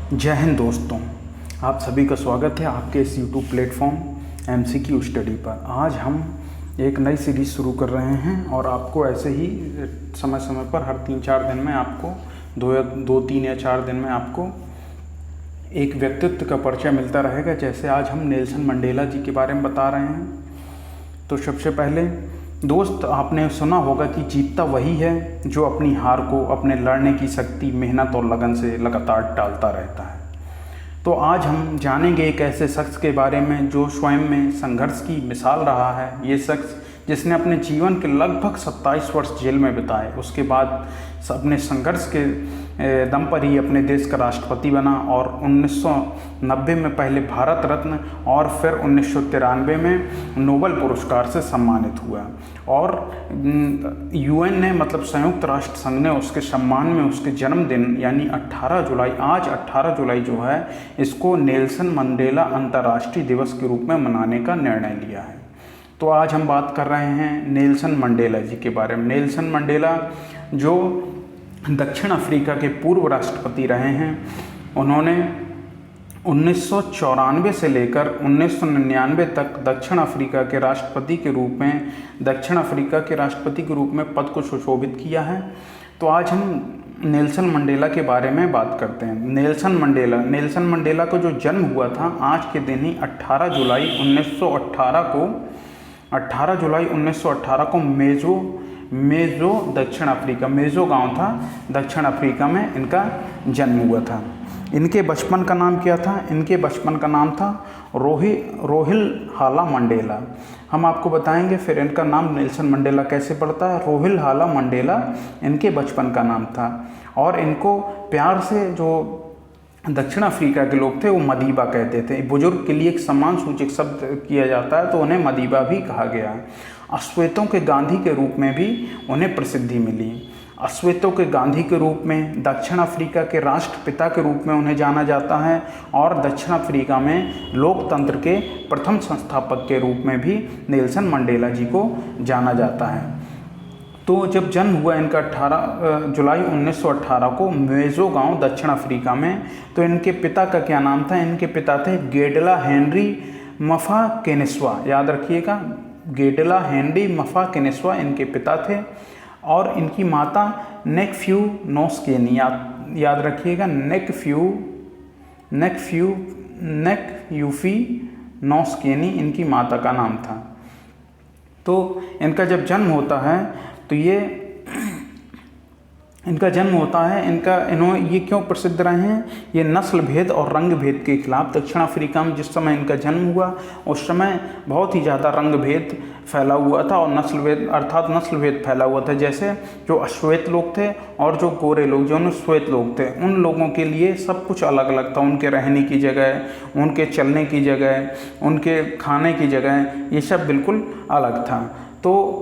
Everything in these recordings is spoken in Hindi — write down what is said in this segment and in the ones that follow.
जय हिंद दोस्तों, आप सभी का स्वागत है आपके इस यूट्यूब प्लेटफॉर्म MCQ स्टडी पर। आज हम एक नई सीरीज़ शुरू कर रहे हैं और आपको ऐसे ही समय समय पर हर 3-4 दिन में आपको दो 3 या 4 दिन में आपको एक व्यक्तित्व का परिचय मिलता रहेगा। जैसे आज हम नेल्सन मंडेला जी के बारे में बता रहे हैं। तो सबसे पहले दोस्त, आपने सुना होगा कि जीतता वही है जो अपनी हार को अपने लड़ने की शक्ति, मेहनत और लगन से लगातार टालता रहता है। तो आज हम जानेंगे एक ऐसे शख्स के बारे में जो स्वयं में संघर्ष की मिसाल रहा है। ये शख्स जिसने अपने जीवन के लगभग 27 वर्ष जेल में बिताए, उसके बाद अपने संघर्ष के दम पर ही अपने देश का राष्ट्रपति बना और 1990 में पहले भारत रत्न और फिर 1993 में नोबेल पुरस्कार से सम्मानित हुआ। और UN ने, मतलब संयुक्त राष्ट्र संघ ने, उसके सम्मान में उसके जन्मदिन यानी 18 जुलाई, आज 18 जुलाई जो है, इसको नेल्सन मंडेला अंतर्राष्ट्रीय दिवस के रूप में मनाने का निर्णय लिया है। तो आज हम बात कर रहे हैं नेल्सन मंडेला जी के बारे में। नेल्सन मंडेला जो दक्षिण अफ्रीका के पूर्व राष्ट्रपति रहे हैं, उन्होंने 1994 से लेकर 1999 तक दक्षिण अफ्रीका के राष्ट्रपति के रूप में पद को सुशोभित किया है। तो आज हम नेल्सन मंडेला के बारे में बात करते हैं। नेल्सन मंडेला को जो जन्म हुआ था आज के दिन ही 18 जुलाई 1918 को मेजो दक्षिण अफ्रीका, मेजो गांव था दक्षिण अफ्रीका में इनका जन्म हुआ था। इनके बचपन का नाम क्या था? इनके बचपन का नाम था रोहिल हाला मंडेला। हम आपको बताएंगे फिर इनका नाम नेल्सन मंडेला कैसे पड़ता है। रोहिल हाला मंडेला इनके बचपन का नाम था और इनको प्यार से जो दक्षिण अफ्रीका के लोग थे वो मदीबा कहते थे। बुजुर्ग के लिए एक सम्मान सूचक शब्द किया जाता है तो उन्हें मदीबा भी कहा गया। अश्वेतों के गांधी के रूप में भी उन्हें प्रसिद्धि मिली। अश्वेतों के गांधी के रूप में, दक्षिण अफ्रीका के राष्ट्रपिता के रूप में उन्हें जाना जाता है और दक्षिण अफ्रीका में लोकतंत्र के प्रथम संस्थापक के रूप में भी नेल्सन मंडेला जी को जाना जाता है। तो जब जन्म हुआ इनका 18 जुलाई 1918 को मेजो गांव दक्षिण अफ्रीका में, तो इनके पिता का क्या नाम था? इनके पिता थे गेडला हेनरी मफा केनेस्वा। याद रखिएगा, गेडला हेनरी मफा केनेस्वा इनके पिता थे और इनकी माता नेकफ्यू नोस्केनी, याद रखिएगा, नेकफ्यूफी नोस्केनी इनकी माता का नाम था। तो इनका जब जन्म होता है तो ये क्यों प्रसिद्ध रहे हैं? ये नस्ल भेद और रंग भेद के खिलाफ, दक्षिण अफ्रीका में जिस समय इनका जन्म हुआ उस समय बहुत ही ज़्यादा रंग भेद फैला हुआ था और नस्ल भेद फैला हुआ था। जैसे जो अश्वेत लोग थे और जो गोरे लोग, जो श्वेत लोग थे, उन लोगों के लिए सब कुछ अलग अलग था। उनके रहने की जगह, उनके चलने की जगह, उनके खाने की जगह, ये सब बिल्कुल अलग था। तो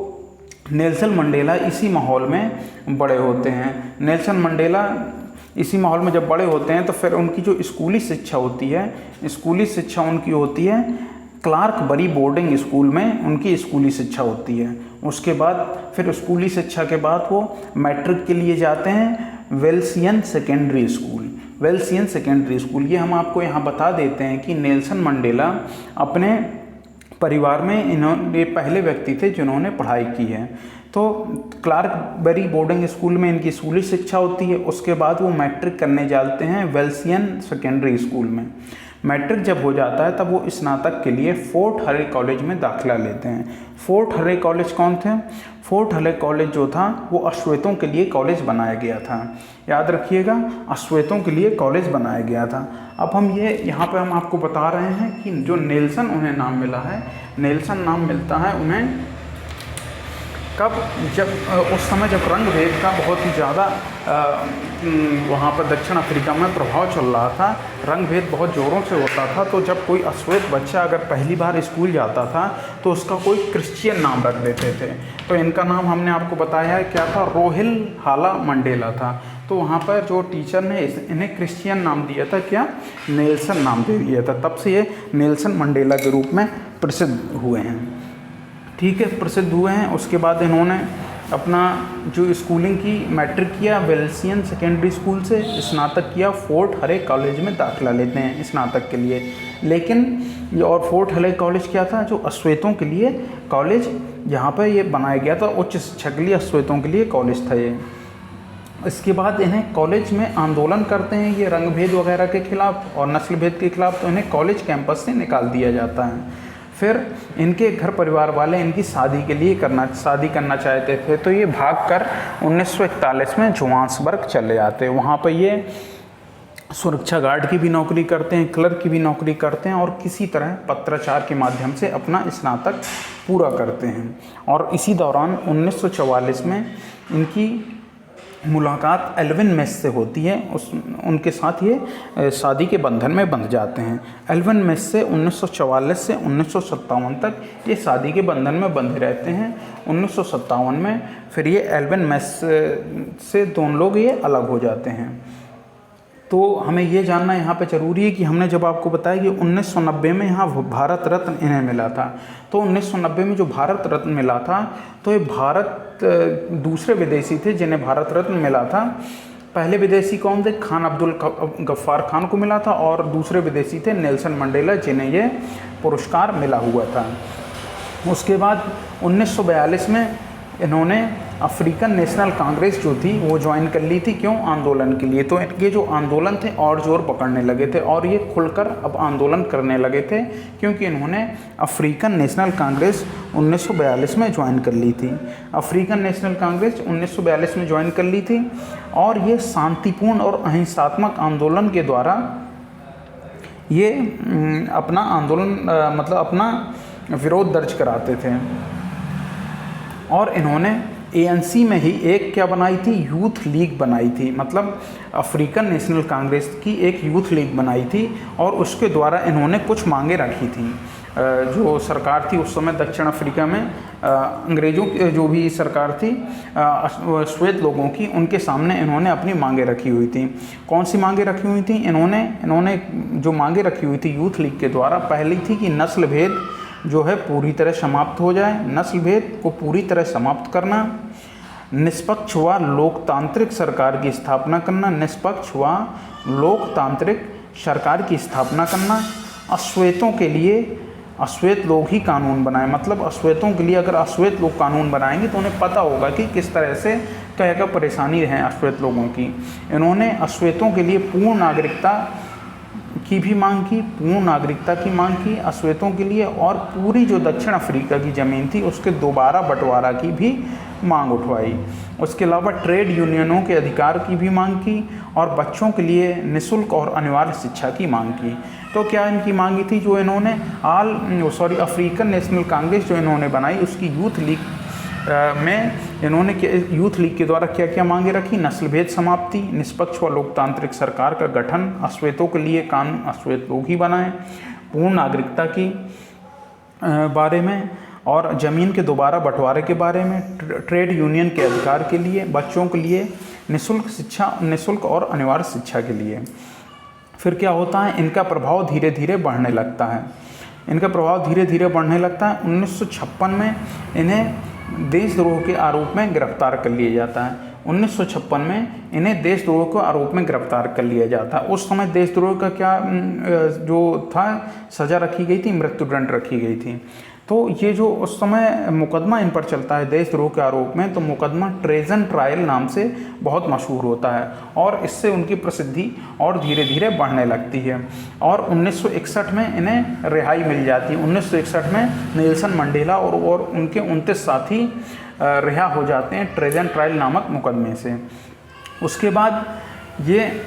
नेल्सन मंडेला इसी माहौल में बड़े होते हैं। नेल्सन मंडेला इसी माहौल में जब बड़े होते हैं तो फिर उनकी जो स्कूली शिक्षा होती है क्लार्कबरी बोर्डिंग स्कूल में उनकी स्कूली शिक्षा होती है। उसके बाद फिर स्कूली शिक्षा के बाद वो मैट्रिक के लिए जाते हैं वेल्सियन सेकेंडरी स्कूल। ये हम आपको यहाँ बता देते हैं कि नेल्सन मंडेला अपने परिवार में इन्होंने पहले व्यक्ति थे जिन्होंने पढ़ाई की है। तो क्लार्कबरी बोर्डिंग स्कूल में इनकी स्कूली शिक्षा होती है। उसके बाद वो मैट्रिक करने जाते हैं वेल्सियन सेकेंडरी स्कूल में। मैट्रिक जब हो जाता है तब वो स्नातक के लिए फोर्ट हरे कॉलेज में दाखिला लेते हैं। फोर्ट हरे कॉलेज कौन थे? फोर्ट हरे कॉलेज जो था वो अश्वेतों के लिए कॉलेज बनाया गया था। याद रखिएगा, अश्वेतों के लिए कॉलेज बनाया गया था। अब हम यहाँ पर हम आपको बता रहे हैं कि जो नेल्सन उन्हें नाम मिला है, नेल्सन नाम मिलता है उन्हें कब? जब उस समय जब रंग भेद का बहुत ही ज़्यादा वहाँ पर दक्षिण अफ्रीका में प्रभाव चल रहा था, रंग भेद बहुत ज़ोरों से होता था। तो जब कोई अश्वेत बच्चा अगर पहली बार स्कूल जाता था तो उसका कोई क्रिश्चियन नाम रख देते थे। तो इनका नाम हमने आपको बताया है क्या था? रोहिल हाला मंडेला था। तो वहाँ पर जो टीचर ने इन्हें क्रिश्चियन नाम दिया था, क्या? नेल्सन नाम दे दिया था। तब से ये नेल्सन मंडेला के रूप में प्रसिद्ध हुए हैं। ठीक है, प्रसिद्ध हुए हैं। उसके बाद इन्होंने अपना जो स्कूलिंग की मैट्रिक किया वेल्सियन सेकेंडरी स्कूल से, स्नातक किया फोर्ट हरे कॉलेज में दाखिला लेते हैं स्नातक के लिए। लेकिन ये और फोर्ट हरे कॉलेज क्या था, जो अश्वेतों के लिए कॉलेज यहाँ पर ये बनाया गया था, उच्च शिक्षा के लिए अश्वेतों के लिए कॉलेज था ये। इसके बाद इन्हें कॉलेज में आंदोलन करते हैं ये रंग भेद वगैरह के खिलाफ और नस्ल भेद के खिलाफ, तो इन्हें कॉलेज कैंपस से निकाल दिया जाता है। फिर इनके घर परिवार वाले इनकी शादी करना चाहते थे, तो ये भागकर 1941 में जोहान्सबर्ग चले जाते हैं। वहाँ पर ये सुरक्षा गार्ड की भी नौकरी करते हैं, क्लर्क की भी नौकरी करते हैं और किसी तरह पत्राचार के माध्यम से अपना स्नातक पूरा करते हैं। और इसी दौरान 1944 में इनकी मुलाकात एल्विन मेस से होती है, उनके साथ ये शादी के बंधन में बंध जाते हैं। एल्विन मेस से 1944 से 1957 तक ये शादी के बंधन में बंधे रहते हैं। 1957 में फिर ये एल्विन मेस से दोनों लोग ये अलग हो जाते हैं। तो हमें ये जानना यहाँ पे ज़रूरी है कि हमने जब आपको बताया कि 1990 में यहाँ भारत रत्न इन्हें मिला था, तो 1990 में जो भारत रत्न मिला था, तो ये दूसरे विदेशी थे जिन्हें भारत रत्न मिला था। पहले विदेशी कौन थे, खान अब्दुल गफ्फार खान को मिला था, और दूसरे विदेशी थे नेल्सन मंडेला जिन्हें ये पुरस्कार मिला हुआ था। उसके बाद 1942 में इन्होंने अफ्रीकन नेशनल कांग्रेस जो थी वो ज्वाइन कर ली थी। क्यों? आंदोलन के लिए। तो इनके जो आंदोलन थे और जोर पकड़ने लगे थे और ये खुलकर अब आंदोलन करने लगे थे, क्योंकि इन्होंने अफ्रीकन नेशनल कांग्रेस 1942 में ज्वाइन कर ली थी। अफ्रीकन नेशनल कांग्रेस 1942 में ज्वाइन कर ली थी और ये शांतिपूर्ण और अहिंसात्मक आंदोलन के द्वारा ये अपना आंदोलन मतलब अपना विरोध दर्ज कराते थे। और इन्होंने ANC में ही एक क्या बनाई थी, यूथ लीग बनाई थी, मतलब अफ्रीकन नेशनल कांग्रेस की एक यूथ लीग बनाई थी और उसके द्वारा इन्होंने कुछ मांगे रखी थी। जो सरकार थी उस समय दक्षिण अफ्रीका में, अंग्रेज़ों की जो भी सरकार थी श्वेत लोगों की, उनके सामने इन्होंने अपनी मांगे रखी हुई थी। कौन सी मांगे रखी हुई थी? इन्होंने जो मांगे रखी हुई थी यूथ लीग के द्वारा, पहली थी कि नस्ल भेद जो है पूरी तरह समाप्त हो जाए, नस्ल भेद को पूरी तरह समाप्त करना, निष्पक्ष व लोकतांत्रिक सरकार की स्थापना करना, निष्पक्ष व लोकतांत्रिक सरकार की स्थापना करना, अश्वेतों के लिए अश्वेत लोग ही कानून बनाएं, मतलब अश्वेतों के लिए अगर अश्वेत लोग कानून बनाएंगे तो उन्हें पता होगा कि किस तरह से क्या परेशानी है अश्वेत लोगों की। इन्होंने अश्वेतों के लिए पूर्ण नागरिकता की भी मांग की, पूर्ण नागरिकता की मांग की अश्वेतों के लिए, और पूरी जो दक्षिण अफ्रीका की ज़मीन थी उसके दोबारा बंटवारा की भी मांग उठवाई। उसके अलावा ट्रेड यूनियनों के अधिकार की भी मांग की और बच्चों के लिए निःशुल्क और अनिवार्य शिक्षा की मांग की। तो क्या इनकी मांगी थी? जो इन्होंने अफ्रीकन नेशनल कांग्रेस जो इन्होंने बनाई उसकी यूथ लीग में इन्होंने यूथ लीग के द्वारा क्या क्या मांगे रखी? नस्ल भेद समाप्ति, निष्पक्ष व लोकतांत्रिक सरकार का गठन, अश्वेतों के लिए कानून अश्वेत लोग ही बनाएं, पूर्ण नागरिकता की बारे में और ज़मीन के दोबारा बंटवारे के बारे में, ट्रेड यूनियन के अधिकार के लिए, बच्चों के लिए निःशुल्क शिक्षा, निःशुल्क और अनिवार्य शिक्षा के लिए। फिर क्या होता है? इनका प्रभाव धीरे धीरे बढ़ने लगता है। 1956 में इन्हें देशद्रोह के आरोप में गिरफ्तार कर लिया जाता है। 1956 में इन्हें देशद्रोह के आरोप में गिरफ्तार कर लिया जाता है। उस समय देशद्रोह का क्या जो था सज़ा रखी गई थी, मृत्युदंड रखी गई थी। तो ये जो उस समय मुकदमा इन पर चलता है देशद्रोह के आरोप में, तो मुकदमा ट्रेजन ट्रायल नाम से बहुत मशहूर होता है और इससे उनकी प्रसिद्धि और धीरे धीरे बढ़ने लगती है। और 1961 में इन्हें रिहाई मिल जाती है। 1961 में नेल्सन मंडेला और उनके 29 साथी रिहा हो जाते हैं ट्रेजन ट्रायल नामक मुकदमे से। उसके बाद ये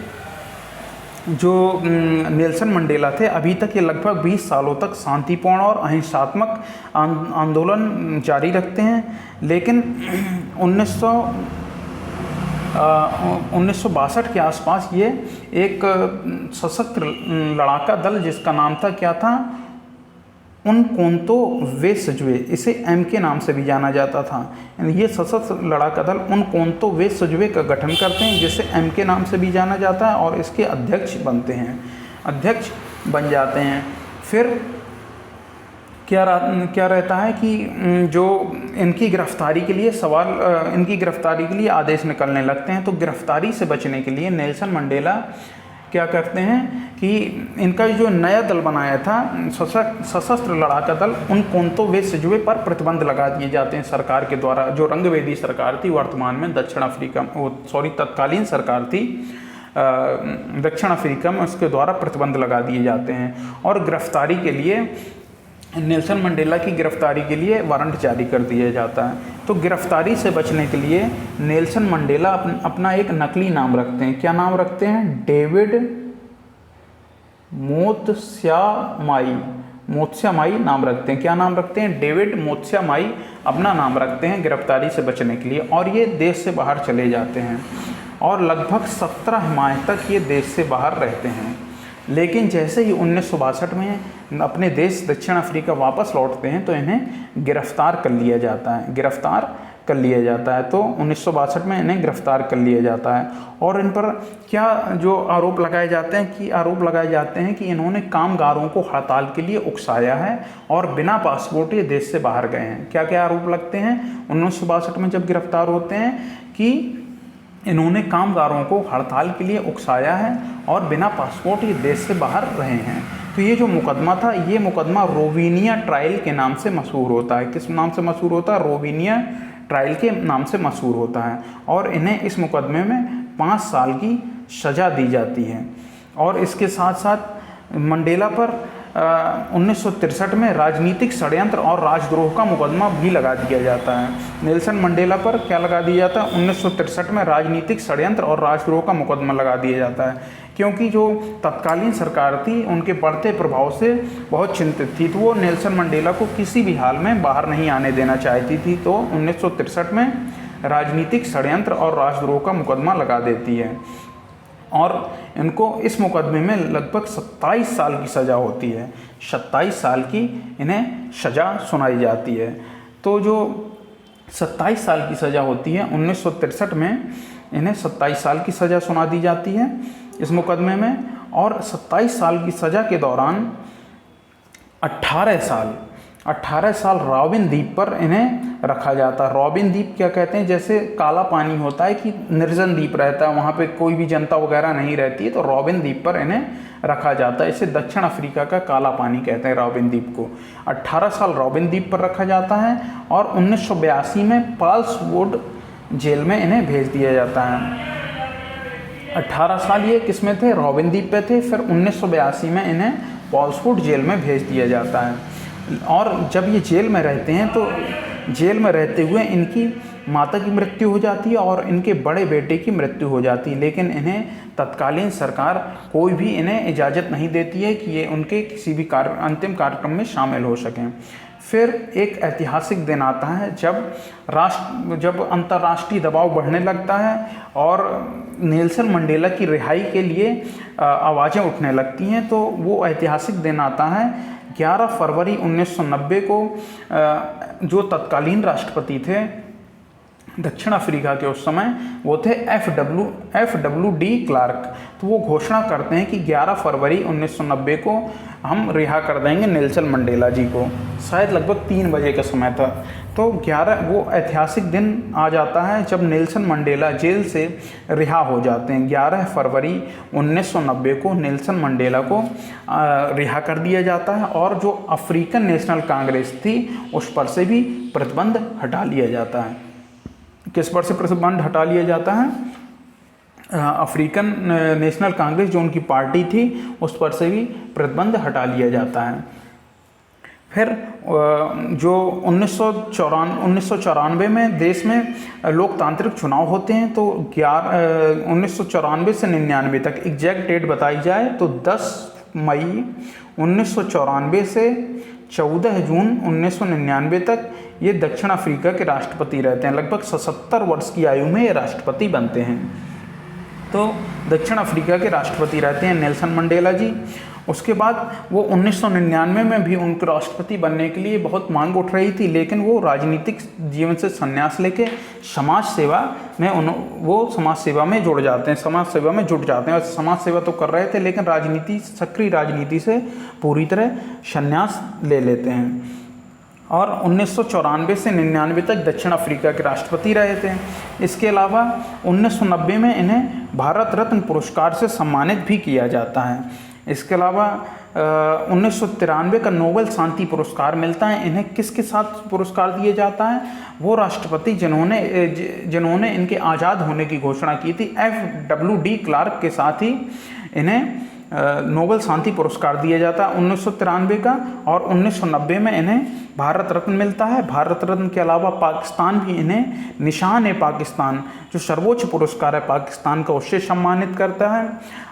जो नेल्सन मंडेला थे, अभी तक ये लगभग 20 सालों तक शांतिपूर्ण और अहिंसात्मक आंदोलन जारी रखते हैं। लेकिन 1962 के आसपास ये एक सशस्त्र लड़ाका दल जिसका नाम था क्या था, उनकोंतो वे सजवे, इसे MK नाम से भी जाना जाता था। ये सशस्त्र लड़ाका दल उनकोंतो वे सजवे का गठन करते हैं जिसे MK नाम से भी जाना जाता है और इसके अध्यक्ष अध्यक्ष बन जाते हैं। फिर क्या रहता है कि जो इनकी गिरफ्तारी के लिए आदेश निकलने लगते हैं। तो गिरफ्तारी से बचने के लिए नेल्सन मंडेला क्या करते हैं कि इनका जो नया दल बनाया था सशस्त्र लड़ाका दल, उन कोंतो वे सिजवे पर प्रतिबंध लगा दिए जाते हैं सरकार के द्वारा। जो रंगभेदी सरकार थी वर्तमान में तत्कालीन सरकार थी दक्षिण अफ्रीका में, उसके द्वारा प्रतिबंध लगा दिए जाते हैं। और गिरफ्तारी के लिए नेल्सन मंडेला की गिरफ्तारी के लिए वारंट जारी कर दिया जाता है। तो गिरफ्तारी से बचने के लिए नेल्सन मंडेला अपना एक नकली नाम रखते हैं। क्या नाम रखते हैं? डेविड मोत्स्यामाई नाम रखते हैं। क्या नाम रखते हैं? डेविड मोत्स्यामाई अपना नाम रखते हैं गिरफ्तारी से बचने के लिए। और ये देश से बाहर चले जाते हैं और लगभग 17 माह तक ये देश से बाहर रहते हैं। लेकिन जैसे ही 1962 में अपने देश दक्षिण अफ्रीका वापस लौटते हैं तो इन्हें गिरफ्तार कर लिया जाता है। तो 1962 में इन्हें गिरफ्तार कर लिया जाता है। और इन पर क्या जो आरोप लगाए जाते हैं कि इन्होंने कामगारों को हड़ताल के लिए उकसाया है और बिना पासपोर्ट ये देश से बाहर गए हैं। क्या क्या आरोप लगते हैं 1962 में जब गिरफ्तार होते हैं? कि इन्होंने कामगारों को हड़ताल के लिए उकसाया है और बिना पासपोर्ट ये देश से बाहर रहे हैं। तो ये जो मुकदमा था, ये मुकदमा रोविनिया ट्रायल के नाम से मशहूर होता है। किस नाम से मशहूर होता है? रोविनिया ट्रायल के नाम से मशहूर होता है। और इन्हें इस मुकदमे में 5 साल की सज़ा दी जाती है। और इसके साथ साथ मंडेला पर 1963 में राजनीतिक षड्यंत्र और राजद्रोह का मुकदमा भी लगा दिया जाता है। नेल्सन मंडेला पर क्या लगा दिया जाता है? 1963 में राजनीतिक षड्यंत्र और राजद्रोह का मुकदमा लगा दिया जाता है, क्योंकि जो तत्कालीन सरकार थी उनके बढ़ते प्रभाव से बहुत चिंतित थी। तो वो नेल्सन मंडेला को किसी भी हाल में बाहर नहीं आने देना चाहती थी। तो 1963 में राजनीतिक षड्यंत्र और राजद्रोह का मुकदमा लगा देती है और इनको इस मुकदमे में लगभग 27 साल की सज़ा होती है। 27 साल की इन्हें सज़ा सुनाई जाती है। तो जो 27 साल की सज़ा होती है 1963 में इन्हें 27 साल की सज़ा सुना दी जाती है इस मुकदमे में। और 27 साल की सज़ा के दौरान 18 साल रॉबिन द्वीप पर इन्हें रखा जाता है। रॉबिन द्वीप क्या कहते हैं? जैसे काला पानी होता है कि निर्जन द्वीप रहता है, वहाँ पे कोई भी जनता वगैरह नहीं रहती है, तो रॉबिन द्वीप पर इन्हें रखा जाता है। इसे दक्षिण अफ्रीका का काला पानी कहते हैं रॉबिन द्वीप को। 18 साल रॉबिन द्वीप पर रखा जाता है और 1982 में पाल्सवुड जेल में इन्हें भेज दिया जाता है। 18 साल ये किस में थे? रॉबिन द्वीप पे थे। फिर 1982 में इन्हें पाल्सवुड जेल में भेज दिया जाता है। और जब ये जेल में रहते हैं तो जेल में रहते हुए इनकी माता की मृत्यु हो जाती है और इनके बड़े बेटे की मृत्यु हो जाती है। लेकिन इन्हें तत्कालीन सरकार कोई भी इन्हें इजाज़त नहीं देती है कि ये उनके किसी भी अंतिम कार्यक्रम में शामिल हो सकें। फिर एक ऐतिहासिक दिन आता है जब अंतर्राष्ट्रीय दबाव बढ़ने लगता है और नेल्सन मंडेला की रिहाई के लिए आवाज़ें उठने लगती हैं। तो वो ऐतिहासिक दिन आता है 11 फरवरी 1990 को। जो तत्कालीन राष्ट्रपति थे दक्षिण अफ्रीका के उस समय, वो थे FWD क्लार्क। तो वो घोषणा करते हैं कि 11 फरवरी 1990 को हम रिहा कर देंगे नेल्सन मंडेला जी को। शायद लगभग 3 बजे का समय था। तो वो ऐतिहासिक दिन आ जाता है जब नेल्सन मंडेला जेल से रिहा हो जाते हैं। 11 फरवरी 1990 को नेल्सन मंडेला को रिहा कर दिया जाता है और जो अफ्रीकन नेशनल कांग्रेस थी उस पर से भी प्रतिबंध हटा लिया जाता है। किस पर से प्रतिबंध हटा लिया जाता है? अफ्रीकन नेशनल कांग्रेस जो उनकी पार्टी थी उस पर से भी प्रतिबंध हटा लिया जाता है। फिर जो 1994 में देश में लोकतांत्रिक चुनाव होते हैं। तो 1994 से 99 तक एग्जैक्ट डेट बताई जाए तो 10 मई 1994 से 14 जून 1999 तक ये दक्षिण अफ्रीका के राष्ट्रपति रहते हैं। लगभग 77 वर्ष की आयु में ये राष्ट्रपति बनते हैं। तो दक्षिण अफ्रीका के राष्ट्रपति रहते हैं नेल्सन मंडेला जी। उसके बाद वो 1999 में भी उनके राष्ट्रपति बनने के लिए बहुत मांग उठ रही थी, लेकिन वो राजनीतिक जीवन से संन्यास लेके समाज सेवा में जुट जाते हैं। और समाज सेवा तो कर रहे थे लेकिन सक्रिय राजनीति से पूरी तरह संन्यास ले लेते हैं। और 1994 से 99 तक दक्षिण अफ्रीका के राष्ट्रपति रहे थे। इसके अलावा 1990 में इन्हें भारत रत्न पुरस्कार से सम्मानित भी किया जाता है। इसके अलावा 1993 का नोबेल शांति पुरस्कार मिलता है। इन्हें किसके साथ पुरस्कार दिया जाता है? वो राष्ट्रपति जिन्होंने इनके आज़ाद होने की घोषणा की थी, FWD क्लार्क के साथ ही इन्हें नोबेल शांति पुरस्कार दिया जाता है 1993 का। और 1990 में इन्हें भारत रत्न मिलता है। भारत रत्न के अलावा पाकिस्तान भी इन्हें निशान ए पाकिस्तान, जो सर्वोच्च पुरस्कार है पाकिस्तान का, उससे सम्मानित करता है।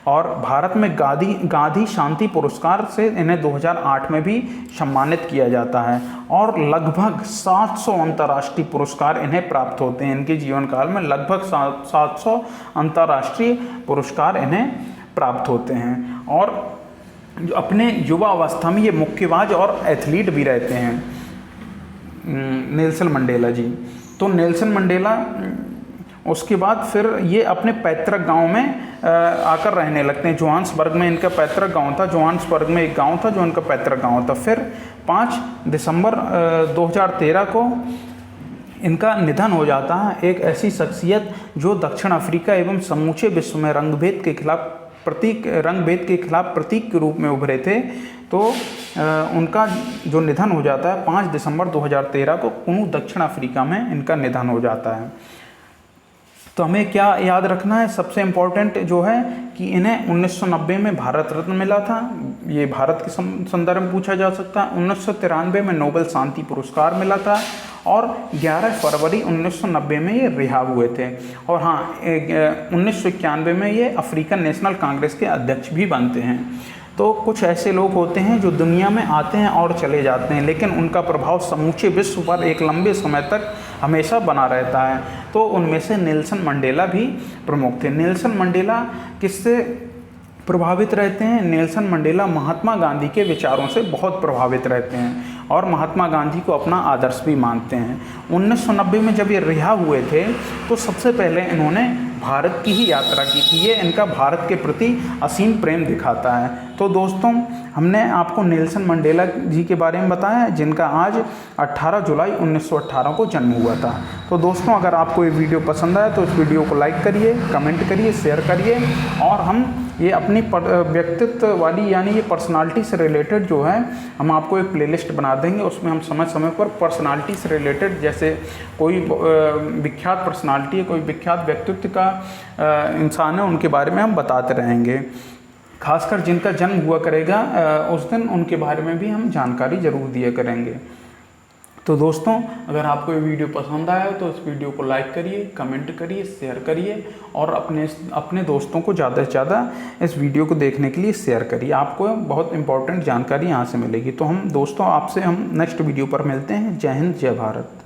और भारत में गांधी शांति पुरस्कार से इन्हें 2008 में भी सम्मानित किया जाता है। और लगभग 700 अंतर्राष्ट्रीय पुरस्कार इन्हें प्राप्त होते हैं। इनके जीवन काल में लगभग 700 अंतर्राष्ट्रीय पुरस्कार इन्हें प्राप्त होते हैं। और जो अपने युवा अवस्था में ये मुक्केबाज और एथलीट भी रहते हैं, नेल्सन मंडेला जी। तो नेल्सन मंडेला उसके बाद फिर ये अपने पैतृक गांव में आकर रहने लगते हैं। जोहान्सबर्ग में इनका पैतृक गांव था। जोहान्सबर्ग में एक गांव था जो इनका पैतृक गांव था। फिर 5 दिसंबर 2013 को इनका निधन हो जाता है। एक ऐसी शख्सियत जो दक्षिण अफ्रीका एवं समूचे विश्व में रंगभेद के खिलाफ प्रतीक के रूप में उभरे थे। तो उनका जो निधन हो जाता है 5 दिसंबर 2013 को कुनू दक्षिण अफ्रीका में इनका निधन हो जाता है। तो हमें क्या याद रखना है? सबसे इम्पोर्टेंट जो है कि इन्हें 1990 में भारत रत्न मिला था। ये भारत के संदर्भ में पूछा जा सकता है। 1993 में नोबेल शांति पुरस्कार मिला था। और 11 फरवरी 1990 में ये रिहा हुए थे। और हाँ, 1991 में ये अफ्रीकन नेशनल कांग्रेस के अध्यक्ष भी बनते हैं। तो कुछ ऐसे लोग होते हैं जो दुनिया में आते हैं और चले जाते हैं, लेकिन उनका प्रभाव समूचे विश्व पर एक लंबे समय तक हमेशा बना रहता है। तो उनमें से नेल्सन मंडेला भी प्रमुख थे। नेल्सन मंडेला किससे प्रभावित रहते हैं? नेल्सन मंडेला महात्मा गांधी के विचारों से बहुत प्रभावित रहते हैं और महात्मा गांधी को अपना आदर्श भी मानते हैं। 1990 में जब ये रिहा हुए थे तो सबसे पहले इन्होंने भारत की ही यात्रा की थी। ये इनका भारत के प्रति असीम प्रेम दिखाता है। तो दोस्तों, हमने आपको नेल्सन मंडेला जी के बारे में बताया, जिनका आज 18 जुलाई 1918 को जन्म हुआ था। तो दोस्तों, अगर आपको ये वीडियो पसंद आया तो इस वीडियो को लाइक करिए, कमेंट करिए, शेयर करिए। और हम ये अपनी व्यक्तित्व वाली यानी ये पर्सनालिटी से रिलेटेड जो है, हम आपको एक प्लेलिस्ट बना देंगे। उसमें हम समय समय पर पर्सनालिटी से रिलेटेड, जैसे कोई विख्यात पर्सनालिटी है, कोई विख्यात व्यक्तित्व का इंसान है, उनके बारे में हम बताते रहेंगे। खासकर जिनका जन्म हुआ करेगा उस दिन उनके बारे में भी हम जानकारी ज़रूर दिया करेंगे। तो दोस्तों, अगर आपको ये वीडियो पसंद आया तो इस वीडियो को लाइक करिए, कमेंट करिए, शेयर करिए और अपने दोस्तों को ज़्यादा से ज़्यादा इस वीडियो को देखने के लिए शेयर करिए। आपको बहुत इंपॉर्टेंट जानकारी यहाँ से मिलेगी। तो हम दोस्तों, आपसे हम नेक्स्ट वीडियो पर मिलते हैं। जय हिंद, जय भारत।